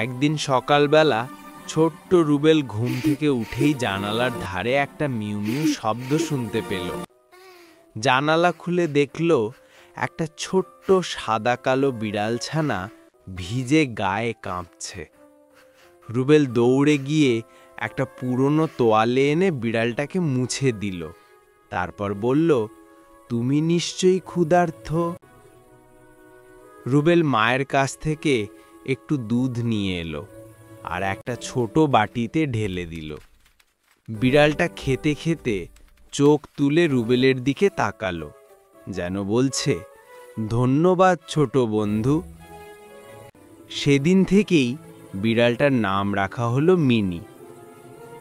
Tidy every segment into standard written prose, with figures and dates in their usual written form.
একদিন সকালবেলা ছোট্ট রুবেল ঘুম থেকে উঠেই জানালার ধারে একটা মিউ মিউ শব্দ শুনতে পেল। জানালা খুলে দেখল একটা ছোট্ট সাদা কালো বিড়ালছানা ভিজে গায়ে কাঁপছে। রুবেল দৌড়ে গিয়ে একটা পুরনো তোয়ালে এনে বিড়ালটাকে মুছে দিল। তারপর বলল, তুমি নিশ্চয়ই ক্ষুধার্ত। রুবেল মায়ের কাছ থেকে একটু দুধ নিয়ে এলো আর একটা ছোট বাটিতে ঢেলে দিল। বিড়ালটা খেতে খেতে চোখ তুলে রুবেলের দিকে তাকালো, যেন বলছে, ধন্যবাদ ছোট বন্ধু। সেদিন থেকেই বিড়ালটার নাম রাখা হলো মিনি।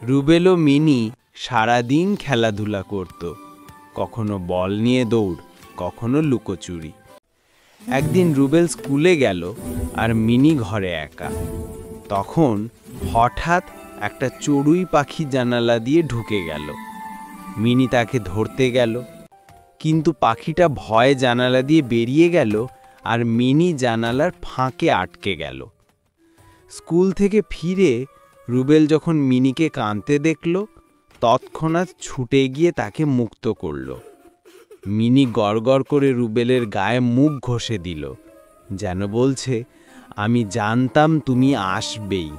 রুবেল ও মিনি সারাদিন খেলাধুলা করত, কখনো বল নিয়ে দৌড়, কখনো লুকোচুরি। একদিন রুবেল স্কুলে গেল আর মিনি ঘরে একা। তখন হঠাৎ একটা চড়ুই পাখি জানালা দিয়ে ঢুকে গেল। মিনি তাকে ধরতে গেল, কিন্তু পাখিটা ভয়ে জানালা দিয়ে বেরিয়ে গেল আর মিনি জানালার ফাঁকে আটকে গেল। স্কুল থেকে ফিরে রুবেল যখন মিনিকে কাঁদতে দেখল, তৎক্ষণাৎ ছুটে গিয়ে তাকে মুক্ত করল। মিনি গড়গড় করে রুবেলের গায়ে মুখ ঘষে দিল, যেন বলছে, আমি জানতাম তুমি আসবেই।